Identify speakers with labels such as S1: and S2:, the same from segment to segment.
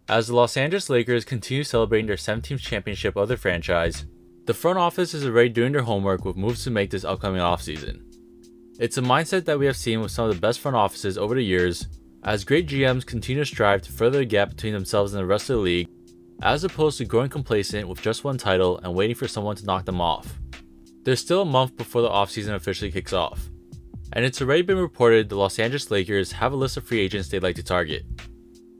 S1: As the Los Angeles Lakers continue celebrating their 17th championship of their franchise, the front office is already doing their homework with moves to make this upcoming offseason. It's a mindset that we have seen with some of the best front offices over the years, as great GMs continue to strive to further the gap between themselves and the rest of the league, as opposed to growing complacent with just one title and waiting for someone to knock them off. There's still a month before the offseason officially kicks off, and it's already been reported the Los Angeles Lakers have a list of free agents they'd like to target.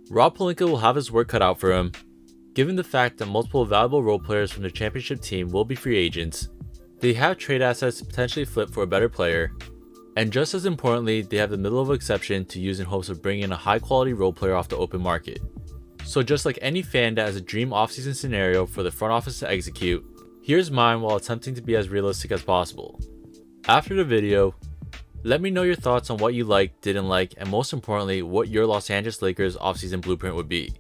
S1: Rob Pelinka will have his work cut out for him, given the fact that multiple valuable role players from the championship team will be free agents. They have trade assets to potentially flip for a better player, and just as importantly, they have the middle of exception to use in hopes of bringing in a high quality role player off the open market. So just like any fan that has a dream offseason scenario for the front office to execute, here's mine while attempting to be as realistic as possible. After the video, let me know your thoughts on what you liked, didn't like, and most importantly, what your Los Angeles Lakers offseason blueprint would be.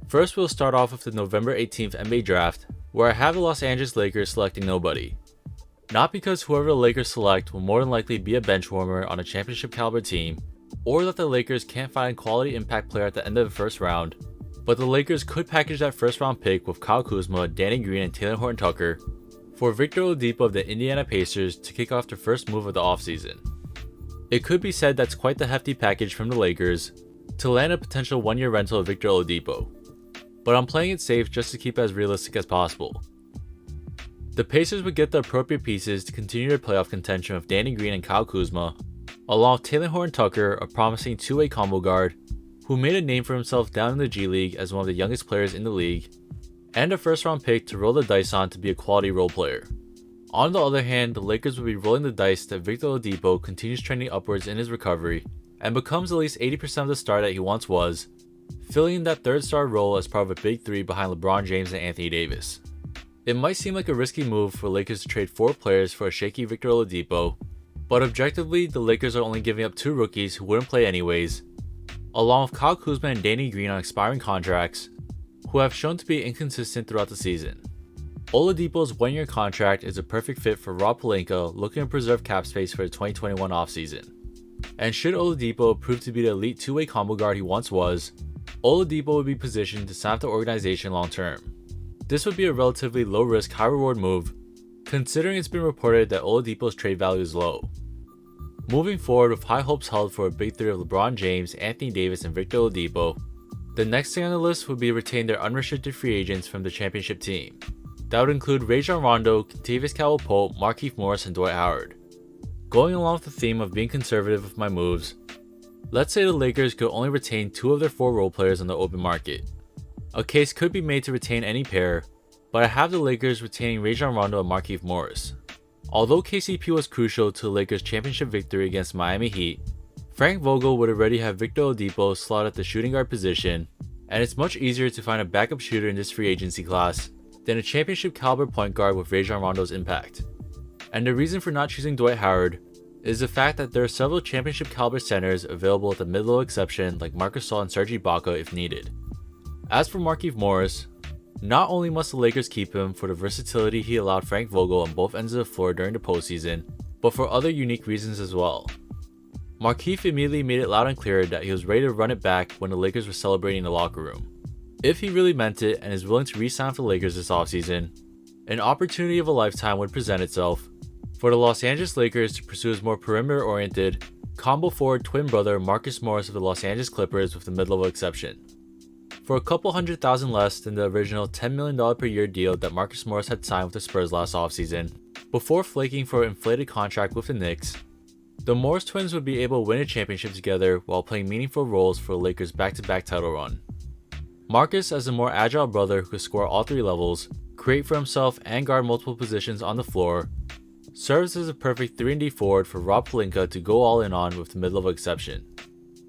S1: First, we'll start off with the November 18th NBA draft, where I have the Los Angeles Lakers selecting nobody. Not because whoever the Lakers select will more than likely be a bench warmer on a championship caliber team, or that the Lakers can't find a quality impact player at the end of the first round, but the Lakers could package that first round pick with Kyle Kuzma, Danny Green, and Taylor Horton-Tucker for Victor Oladipo of the Indiana Pacers to kick off their first move of the offseason. It could be said that's quite the hefty package from the Lakers to land a potential one-year rental of Victor Oladipo, but I'm playing it safe just to keep it as realistic as possible. The Pacers would get the appropriate pieces to continue their playoff contention with Danny Green and Kyle Kuzma, along with Taylor Horton-Tucker, a promising two-way combo guard who made a name for himself down in the G League as one of the youngest players in the league, and a first-round pick to roll the dice on to be a quality role player. On the other hand, the Lakers would be rolling the dice that Victor Oladipo continues trending upwards in his recovery and becomes at least 80% of the star that he once was, filling in that third star role as part of a big three behind LeBron James and Anthony Davis. It might seem like a risky move for Lakers to trade 4 players for a shaky Victor Oladipo, but objectively, the Lakers are only giving up 2 rookies who wouldn't play anyways, along with Kyle Kuzma and Danny Green on expiring contracts, who have shown to be inconsistent throughout the season. Oladipo's 1-year contract is a perfect fit for Rob Pelinka looking to preserve cap space for the 2021 offseason. And should Oladipo prove to be the elite two-way combo guard he once was, Oladipo would be positioned to sign with the organization long term. This would be a relatively low-risk, high-reward move, considering it's been reported that Oladipo's trade value is low. Moving forward with high hopes held for a big three of LeBron James, Anthony Davis, and Victor Oladipo, the next thing on the list would be to retain their unrestricted free agents from the championship team. That would include Rajon Rondo, Kentavious Caldwell-Pope, Markieff Morris, and Dwight Howard. Going along with the theme of being conservative with my moves, let's say the Lakers could only retain 2 of their 4 role players on the open market. A case could be made to retain any pair, but I have the Lakers retaining Rajon Rondo and Markieff Morris. Although KCP was crucial to the Lakers' championship victory against Miami Heat, Frank Vogel would already have Victor Oladipo slot at the shooting guard position, and it's much easier to find a backup shooter in this free agency class than a championship caliber point guard with Rajon Rondo's impact. And the reason for not choosing Dwight Howard is the fact that there are several championship caliber centers available at the mid-low exception like Marc Gasol and Serge Ibaka if needed. As for Markieff Morris, not only must the Lakers keep him for the versatility he allowed Frank Vogel on both ends of the floor during the postseason, but for other unique reasons as well. Markieff immediately made it loud and clear that he was ready to run it back when the Lakers were celebrating in the locker room. If he really meant it and is willing to re-sign with the Lakers this offseason, an opportunity of a lifetime would present itself for the Los Angeles Lakers to pursue his more perimeter-oriented, combo forward twin brother Marcus Morris of the Los Angeles Clippers with the mid-level exception. For a couple $100,000 less than the original $10 million per year deal that Marcus Morris had signed with the Spurs last offseason, before flaking for an inflated contract with the Knicks, the Morris twins would be able to win a championship together while playing meaningful roles for the Lakers' back-to-back title run. Marcus, as a more agile brother who could score all 3 levels, create for himself and guard multiple positions on the floor, serves as a perfect 3-and-D forward for Rob Pelinka to go all in on with the mid-level exception.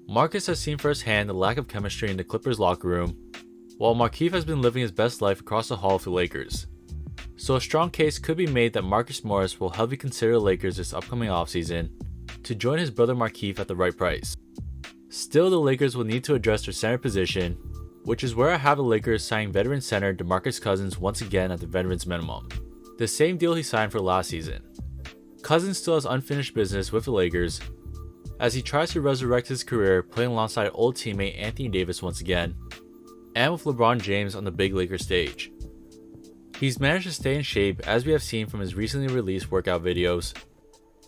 S1: Marcus has seen firsthand the lack of chemistry in the Clippers locker room, while Markieff has been living his best life across the hall with the Lakers. So a strong case could be made that Marcus Morris will heavily consider the Lakers this upcoming offseason to join his brother Markieff at the right price. Still, the Lakers will need to address their center position, which is where I have the Lakers signing veteran center DeMarcus Cousins once again at the veterans minimum, the same deal he signed for last season. Cousins still has unfinished business with the Lakers, as he tries to resurrect his career playing alongside old teammate Anthony Davis once again. and with LeBron James on the big Lakers stage. He's managed to stay in shape as we have seen from his recently released workout videos,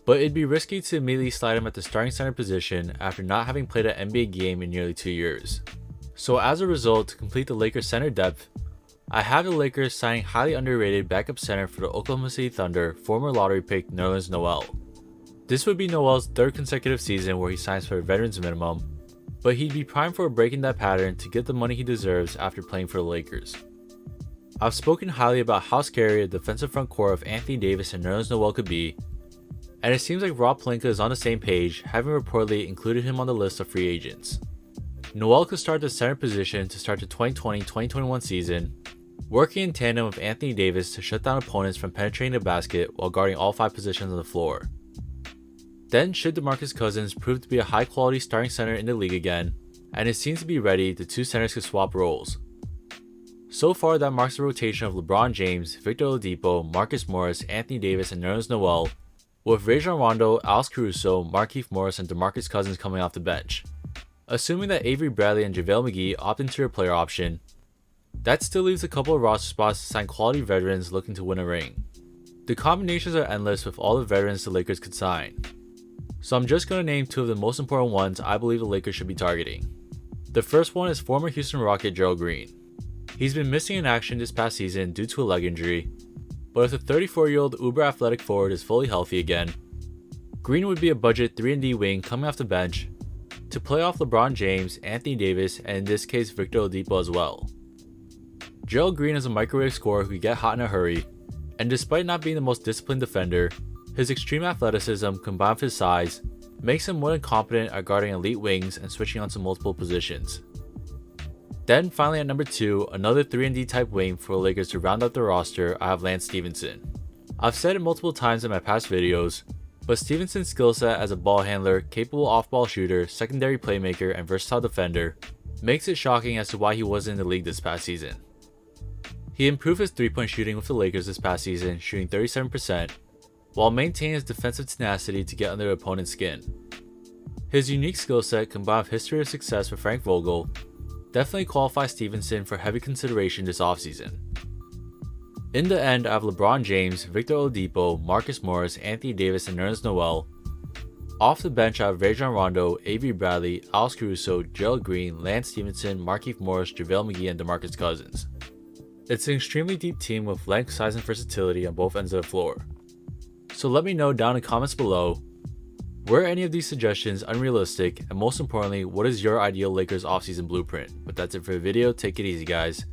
S1: but it'd be risky to immediately slide him at the starting center position after not having played an NBA game in nearly 2 years. So as a result, to complete the Lakers center depth, I have the Lakers signing highly underrated backup center for the Oklahoma City Thunder, former lottery pick Nerlens Noel. This would be Noel's third consecutive season where he signs for a veteran's minimum, but he'd be primed for breaking that pattern to get the money he deserves after playing for the Lakers. I've spoken highly about how scary a defensive front core of Anthony Davis and Nerlens Noel could be, and it seems like Rob Pelinka is on the same page, having reportedly included him on the list of free agents. Noel could start the center position to start the 2020-2021 season, working in tandem with Anthony Davis to shut down opponents from penetrating the basket while guarding all 5 positions on the floor. Then, should DeMarcus Cousins prove to be a high-quality starting center in the league again, and it seems to be ready, the two centers could swap roles. So far, that marks the rotation of LeBron James, Victor Oladipo, Marcus Morris, Anthony Davis, and Nerlens Noel, with Rajon Rondo, Alex Caruso, Markieff Morris, and DeMarcus Cousins coming off the bench. Assuming that Avery Bradley and JaVale McGee opt into their player option, that still leaves a couple of roster spots to sign quality veterans looking to win a ring. The combinations are endless with all the veterans the Lakers could sign. So I'm just going to name 2 of the most important ones I believe the Lakers should be targeting. The first one is former Houston Rocket Gerald Green. He's been missing in action this past season due to a leg injury, but if the 34-year-old uber athletic forward is fully healthy again, Green would be a budget 3-and-D wing coming off the bench to play off LeBron James, Anthony Davis, and in this case Victor Oladipo as well. Gerald Green is a microwave scorer who can get hot in a hurry, and despite not being the most disciplined defender, his extreme athleticism combined with his size makes him more than competent at guarding elite wings and switching onto multiple positions. Then finally at number 2, another 3-and-D type wing for the Lakers to round out the roster, I have Lance Stephenson. I've said it multiple times in my past videos, but Stephenson's skill set as a ball handler, capable off-ball shooter, secondary playmaker, and versatile defender makes it shocking as to why he wasn't in the league this past season. He improved his 3-point shooting with the Lakers this past season, shooting 37%, while maintaining his defensive tenacity to get under the opponent's skin. His unique skill set combined with history of success with Frank Vogel definitely qualifies Stephenson for heavy consideration this offseason. In the end, I have LeBron James, Victor Oladipo, Marcus Morris, Anthony Davis, and Nerlens Noel. Off the bench, I have Rajon Rondo, Avery Bradley, Alex Caruso, Gerald Green, Lance Stephenson, Markieff Morris, JaVale McGee, and DeMarcus Cousins. It's an extremely deep team with length, size, and versatility on both ends of the floor. So let me know down in the comments below, were any of these suggestions unrealistic, and most importantly, what is your ideal Lakers offseason blueprint? But that's it for the video, take it easy guys.